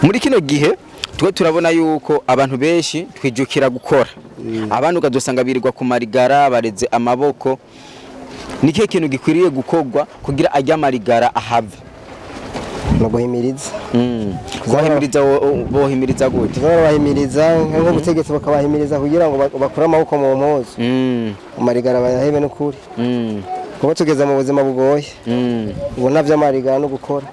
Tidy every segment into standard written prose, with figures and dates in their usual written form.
muri kino gihe twe turabona yuko abantu benshi twijukira gukora abantu ukadusanga birirwa ku marigara bareze amaboko nike kintu gikwiriye gukorwa kugira ajya marigara ahave no guhimiriza bohimiriza gute bahimiriza nko gutegetse bakabahimiriza kugira ngo bakore amaboko mu mpuzu marigara bayahebe n'ukuri kuba tugeze mu buzima bugoye ubu ntavyo marigara no gukora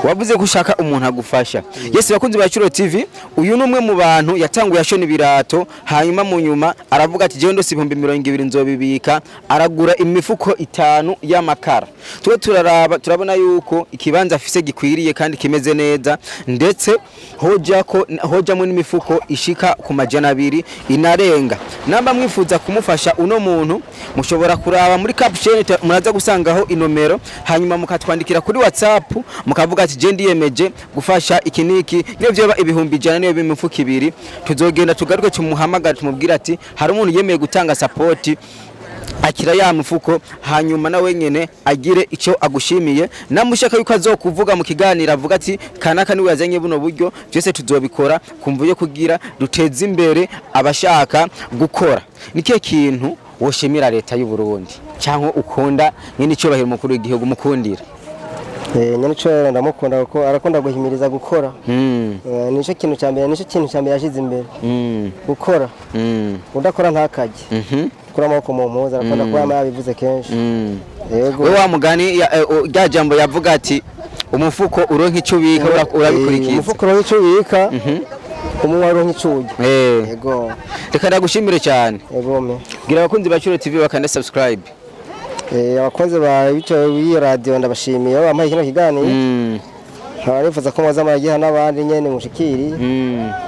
wavuze ko ushaka umuntu agufasha Yesu bakunzi ba Curo TV uyu numwe mu bantu yatanguye ashona ibirato hanyuma mu nyuma aravuga ati je ndo 220 nzobibika aragura imifuko 5 y'amakara twe turabona yuko ikibanza afise gikwiriye kandi kimeze neza ndetse hojamo n'imifuko ishika ku majana 2 inarenga namba mwifuza kumufasha uno muntu mushobora kuraba muri caption muraza gusangaho inomero hanyuma mukatwandikira kuri WhatsApp mukavuga ati je ndiyemeje gufasha ikiniki niyo byoba ibihumbi 100 niyo bimifuko 2 tuzogenda tugaruke tumuhamagara tumubwira ati hari umuntu yemeye gutanga support akira ya mufuko hanyuma na wenyene agire icyo agushimiye namushaka yuko azokuvuga mu kiganiro avuga ati kanaka niwe yazanye buno buryo byose tuzobikora kumvuye kugira duteze imbere abashaka gukora nike kintu woshimira leta y'u Burundi cyangwa ukunda nyine cyo bahira mukuru w'igihugu mukundira nyine cyo ndamukunda kuko arakunda guhimiriza gukora nico kintu cyambere yashize imbere gukora udakora ntakaje kura amaboko mu mpuzu arakunda kuba yabivuze kenshi yego we wa mugani rya jambo yavuga ati umufuko uronka icyo ubika urabikurikiza umufuko uronka icyo ubika umunwa uronka icyo urya yego reka ndagushimire cyane yego me gira abakunzi ba Curo TV bakanda subscribe abakunzi ba iyi radio ndabashimiye bampaye kino kiganiro harifuza ko mwaza maragiha n'abandi nyene mushikiri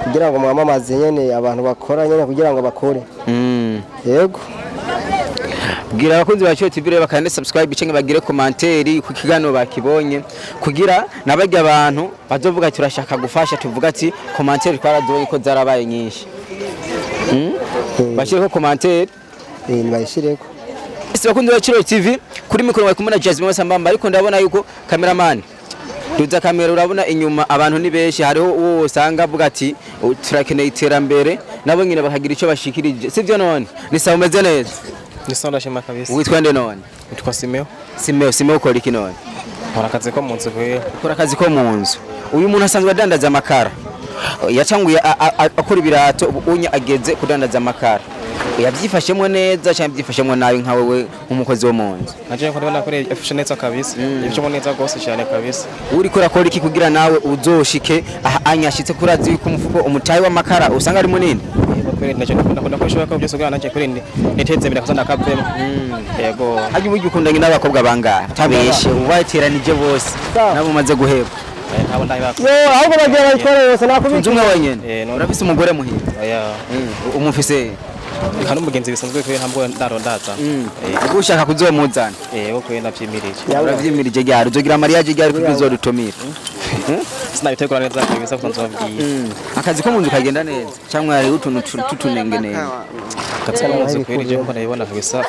kugira ngo mwamamaze nyene abantu bakora nyene kugira ngo bakore yego gira abakunzi ba Curo TV bakande subscribe cyangwa bagire commentaire ku kiganiro bakibonye kugira nabajya abantu bazovuga turashaka gufasha tuvuga ati commentaire twaradoye ko zarabaye nyinshi bashireko commentaire bayishireko bakunzi ba Curo TV kuri mikoro wa kumuna Jasmine Wasambamba ariko ndabona yuko cameraman duza kamera urabona inyuma abantu ni benshi hariho uwo usanga avuga ati turakeneye iterambere nabo nyine bakagira icyo bashikirije sivyo none ni sawa umeze neza ni sawa ndashima kabisa witwa nde none witwa Simeo ukora iki none ukora akazi ko mu nzu ukora akazi ko mu nzu uyu muntu asanzwe adandaza amakara yacanguye akora ibirato ubunya ageze kudandaza amakara yabyifashemo neza cyangwa byifashemo nabi nka wewe umukozi wo mu nzu naje ko ndabona ko yafashe neza kabisa yifashemo neza gose cyane kabisa uri kora iki kugira nawe uzoshike anyashitse kurazi yuko umufuko umutahe w'amakara usanga ari munini naje ndakunda ko shobora byose bwa naje kuri niteze imbere kazana kavemo yego haje uburyo ukundanye n'abakobwa bangahe tabeshe ubateranije bose nabo maze guheba abo ndabako ahubwo bagera ikore yose nakubitse umwe wenyene urafise umugore muhira umufise kandi umugenzi bisanzwe ko ntabwo ndarondaza ugushaka kuzomuzana wo ko ndavyimirije uravyimirije ryari uzogira mariage ryari kubizodutumira sinabitegura neza kabisa kutanzobwiye akazi ko mu nzu kagenda neza cyangwa hari utuntu tutunenge neza akazi ko mu nzu kwirije ko ndabibona kabisa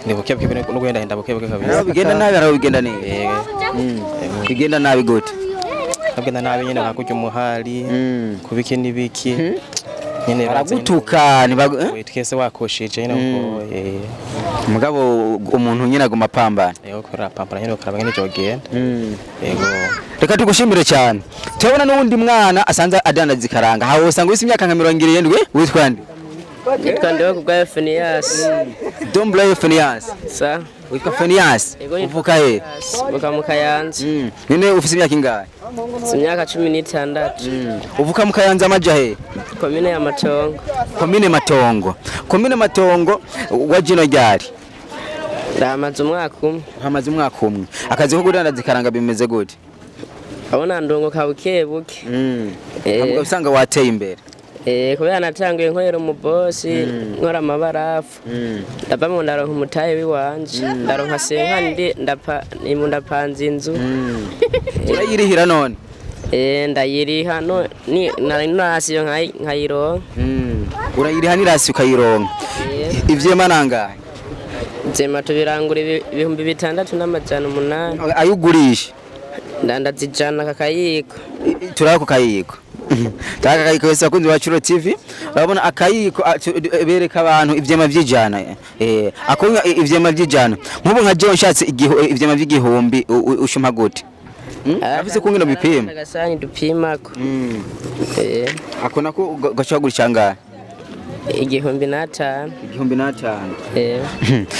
nibuke bwibone no gwenda henda buke kabisa bigenda nabi araho bigenda neza bigenda nabi gute bigenda nabi nyene nkakurya umuhari kubiki nibiki nyene baragutuka twese wakosheje nyene uko mugabo umuntu nyene aguma pambana yego kora pambana nyene ukaraba nyene jogenda yego reka tugushimire cyane tubona n'undi mwana asanze adandaza ikaranga hawo usanga wise imyaka nka 70 witwa nde witwa ndewe kubwa Phineas Domblay Phineas sa witwa Phineas uvuka he uvuka mu Kayanza nene ufise imyaka ingahe imyaka 16 uvuka mu Kayanza amaja he komine ya Matongo komine Matongo wajino ryari ndamaze umwaka umwe akazi ko gudandaza ikaranga bimeze gute abona ndongo kabuke buke ntabwo usanga wateye imbere kubera natanguye nkorera umubosi nkora amabarafu ndavamo ndaronka umutahe wiwanje ndaronka senkandi ndapanze inzu urayirihira none ndayiriha no nari nasiyo nkayironka urayiriha nirasi ukayironka ivyema nangahe Zema tubirangura 6,800 ayugurisha ndandaza ijana kakayiko. turako ku kayiko taka kayiko wese akunze wa TV urabona akayiko bereka abantu ivyema vy'ijana akonya ivyema vy'ijana nk'ubu nka je nshatse ivyema vy'igihumbi ushuma gute afise kungena bipima Agasanyi dupimako. akona ko gashagura ngara Igihumbi n'atanu.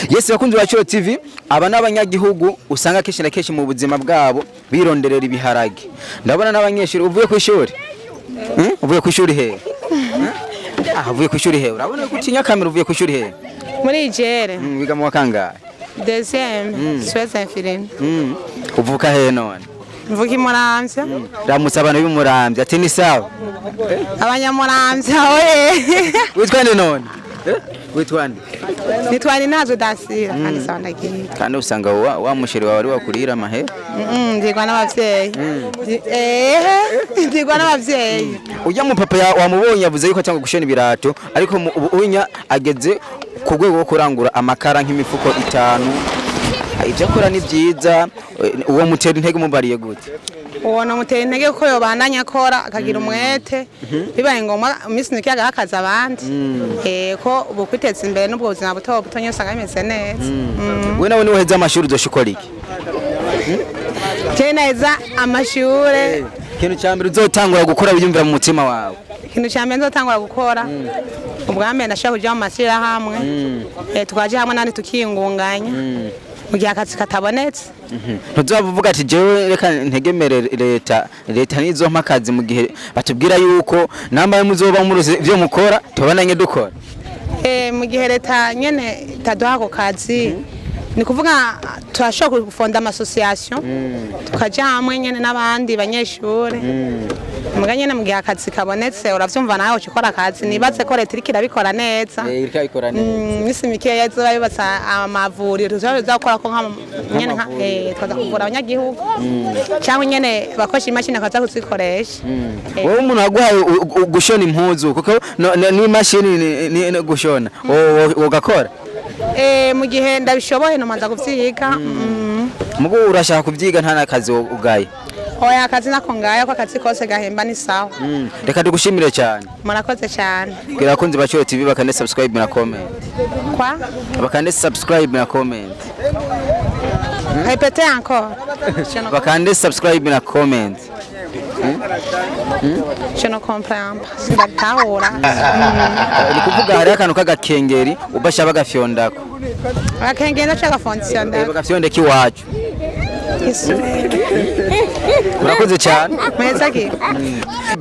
Yes bakunze wa TV aba n'abanyagihugu usanga keshi na keshi mu buzima bwabo bironderera ibiharage ndabona n'abanyeshuri uvuye ku ishuri uvuye ku ishuri he uvuye ku ishuri he urabona ko utinya kamera uvuye ku ishuri he muri Igere wiga mu wakangahe deuxième soins infirmiers uvuka he none mvuki Muramvya ramutse abantu b'Umuramvya ati ni sawa abanyamuramvya oye witwa nde none witwa nde nitwari nazo dasira kandi sawa ndagiye kandi usanga wa musheri wawe ari wakurira amahe ndigwa n'abavyeyi ndigwa n'abavyeyi ujya mu papa wamubonye yavuze yuko cyangwa gushona ibirato ariko unya ageze ku rwego rwo kurangura amakara nk'imifuko 5 ibyo akora ni byiza uwo mutera intege umubariye gute uwo no mutera intege ko yobandanya akora akagira umwete bibaye ngomba iminsi niki agahakaza abandi ko ubu kwiteza imbere n'ubwo buzima buto butonye usanga bimeze neza we nawe niwe heza amashuri uzoshikora iki neza amashure ikintu cyambere uzotangura gukora wiyumvira mu mutima wawe ikintu cyambere nzotangura gukora ubwambere ndashaka kuja mu masira hamwe tukaje hamwe nandi tukiyungunganya mu gihe akazi katabonetse ntuzavuga ati jewe reka ntegemere leta nizo mpakazi mu gihe batubwira yuko nambaye muzoba muruze ivyo mukora tubonanye dukora mu gihe leta nyene taduha ko kazi ni kuvuga turashobora gufonda amasosiyasiyo tukaja hamwe nyene n'abandi banyeshure muga nyene mu gihe akazi kabonetse uravyumva nawe ukikora akazi nibaze ko leta iriko irabikora neza irikabikora neza misi mikeya izoba yubatsa amavuriro tuzakora ko nyene twaza kuvura abanyagihugu cyangwa nyene bakoresha imashini akaza kuzikoresha wowe umuntu aguhaye gushona impuzu kuko ni mashini ni gushona wogakora mu gihe ndabishoboye nomanza kuvyiga mugo urashaka kuvyiga nta nakazi ugaye oya akazi nako ngaye ko akazi kose gahemba ni sawa reka tugushimire cyane murakoze cyane gira kunzi bacyo TV bakane subscribe na comment kwa bakane subscribe na comment répétez encore bakane subscribe na comment je ne comprends pas sindatahura ni kuvuga hari akantu kagakengeri ubasha bagafyondako akengeri ndashaka fondation bagafyondeka iwacu urakoze cyane meza ki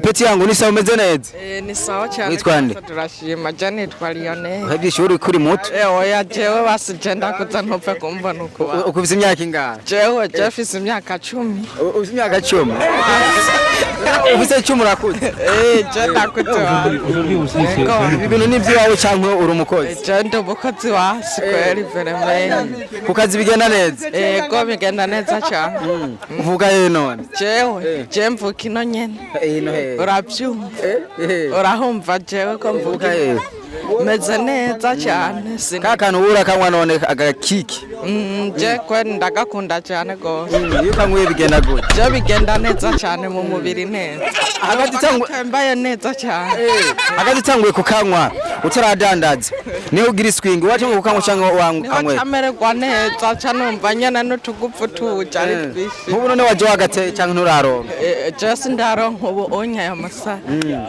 peti yangu ni sawa umeze neza ni sawa cyane witwa nde turashima jane twaliyone uhavye ishuri kuri muto oya jewe basijenda kuza ntopfe kumva nuko ukufise imyaka ingana jewe jefise imyaka 10 ufise imyaka 10 ufise 10 urakuze je ndakuze ibi bintu ni vyawe cyangwa uri umukozi je ndo umukozi wa sikweli veremeye ku kazi bigenda neza ko bigenda neza cyane uvuga he none jewe je mvuka ino nyene urabyumva urahumva jewe ko mvuga he meze neza cyane kakantu ubura kanywa none agakiki je kwe ndagakunda cyane gose iyo kanywe bigenda gute je bigenda neza cyane mu mubiri neza tembaye neza cyane hagati tanguye kukanywa utaradandaza niho ugira swing waje ngo kukanywa cyangwa wanywe amererwa neza cyane umva nyana n'utugupfu tujari twishi ubu none waje wagate cyangwa nturaronka je sindaronka ubu onya ya masa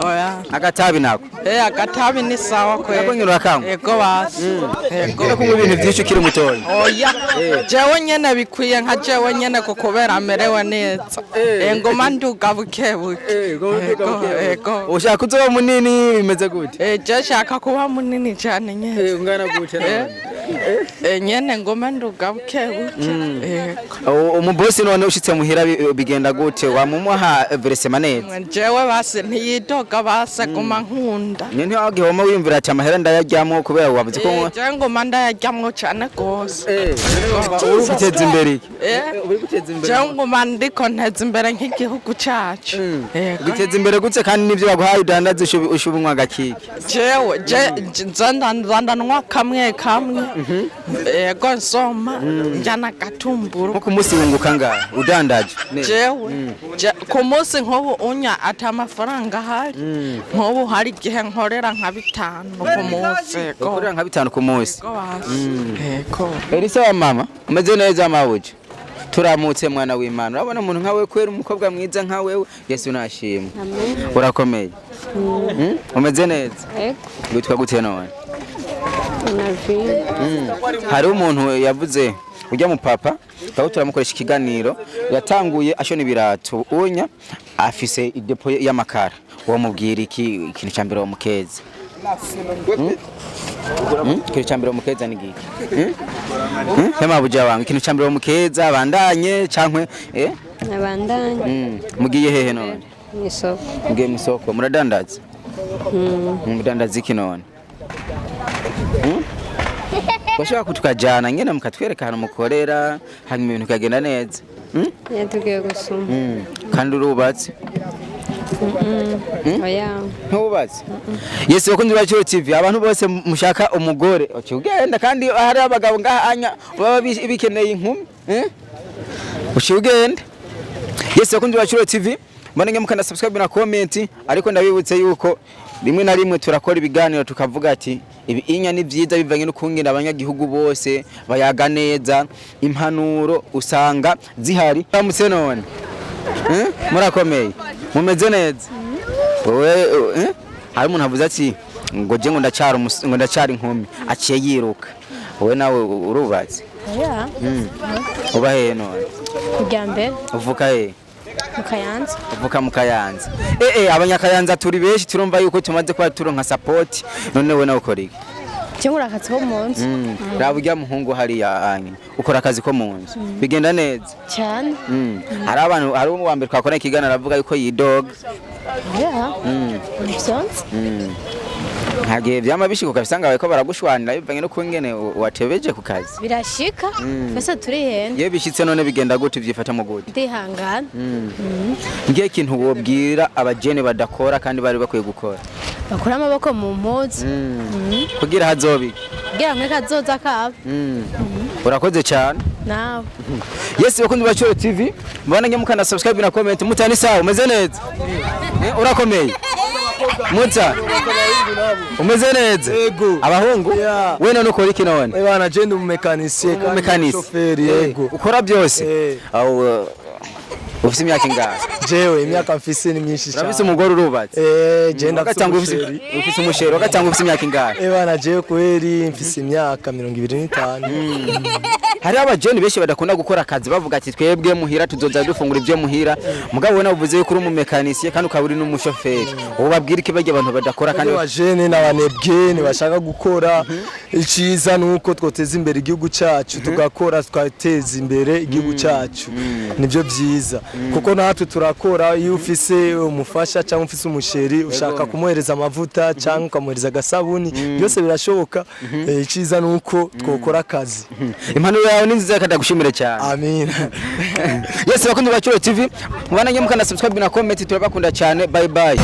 oya agatabi nako agatabi ni sawa kwe akonyura kanywa yego basi yego kumwe ibintu byinshi ukiri mutoya oya jewe nyene bikwiye nka jewe nyene kukubera amerewe neza ngoma nduga bukebuke ego ushaka kuzoba munini bimeze gute je shaka kuba munini cyane nyene ungana gute nyene ngoma nduga bukebuke umubosi none ushitse muhira bigenda gute wamumuha versement neza jewe base ntiyidoga base guma nkunda nyene wagihoma wimvira ati amahera ndayajyamo kubera wavuze ko je ngoma ndayajyamo cyane gose uri guteza imbere uri guteza imbere je ngoma ndiko nteza imbere nk'igihugu cyacu guteza imbere gutse kandi nivyo baguhaye udandaza ushubunywa gakiki jewe je nzandanwa kamwe yego nsoma njana gatumburu nko ku munsi wunguka ngahe udandaje jewe ku munsi nk'ubu unya ata amafaranga ahari nk'ubu hari igihe nkorera nka 5 ku munsi ukorera nka 5 ku munsi yego Elisa wa mama umeze neza mawuje turamutse mwana w'Imana urabona umuntu nkawe kwera umukobwa mwiza nkawe Yesu nashimwe urakomeye umeze neza witwa gute none hari umuntu yavuze ujya mu papa twaba turamukoresha ikiganiro yatanguye ashona ibirato unya afise idepo y'amakara uwo mubwira ikintu cyambere wo mukeza ikintu cyambere wo mukeza ni giki hema buja wangu ikintu cyambere wo mukeza bandanye cankwe abandanye mugiye hehe none misoko mugiye misoko muradandaza mudandaza iki none bashaka kutukajana nyene mukatwereka hano mukorera hanyuma ibintu kagenda neza yatugiye gusuma kandi urubatse oya ntubatse Yesu bakunzi ba Cyo TV abantu bose mushaka umugore ukigenda kandi hari abagabo ngahanya baba bikeneye inkumi ukigenda Yesu bakunzi ba Cyo TV mbanenge mukanda subscribe na comment ariko ndabibutse yuko rimwe na rimwe turakora ibiganiro tukavuga ati ibi inya ni byiza bivanye no kungira abanyagihugu bose bayaga neza impanuro usanga zihari bamutse none murakomeye mumeze neza wowe hari umuntu avuze ati ngo je ngo ndacyari inkumi aciye yiruka wowe nawe urubatse oya uba he none kujya mbere uvuka he mukayanza uvuka mukayanza abanyakayanza turi benshi turumva yuko tumaze kwa turonka support none we nawe ukora iki cyangwa akazi ko mu nzu raba ujya muhungu hariya anye ukora akazi ko mu nzu bigenda neza cyane hari abantu hari uwa mbere twakora ikiganiro aravuga yuko yidoga ntagihe byama bishikuka bisanga bawe ko baragushwanira bivanye no kungene watebeje ku kazi birashika bese turi hene ye bishitse none bigenda gute byifata mu gute ndihangana ngiye kintu wobwira abajene badakora kandi bari bakwiye gukora bakora amaboko mu mpuzu kugira hazobi kugira mwe kazoza kaba urakoze cyane nawe Yesu bakunzi ba Cyo TV mbanenge mukanda subscribe na comment mutani sawa umeze neza urakomeye Muta umeze neza yego abahungu we none ukora iki none bana je ndi umumekanisiye kandi shoferi yego ukora byose aho ufite imyaka ingahe jewe imyaka mfise ni myinshi cyane urafise umugore urubatse je ndagatanga ufite umushero ugatanga ufite imyaka ingahe bana jewe kweri mfise imyaka 25 hari abajeni benshi badakunda gukora akazi bavuga ati twebwe muhira tuzoza dufungura ibyo muhira mugabo wena uvuze yuko uri umumekanisiye kandi ukaburi n'umushoferi ubu babwira iki bajye abantu badakora kandi abajene n'abanebwe ni bashaka gukora iciza nuko twoteza imbere igihugu cyacu tugakora twateza imbere igihugu cyacu nibyo byiza kuko natwe turakora iyo ufise umufasha cyangwa ufise umusheri ushaka kumuhereza amavuta cyangwa ukamuhereza agasabuni byose birashoboka iciza nuko twokora akazi impanuro yawe ni nziza kandi gushimire cyane amen Yesu bakunzi ba Cyo TV mubana nyamukana subscribe na comment turabakunda cyane bye bye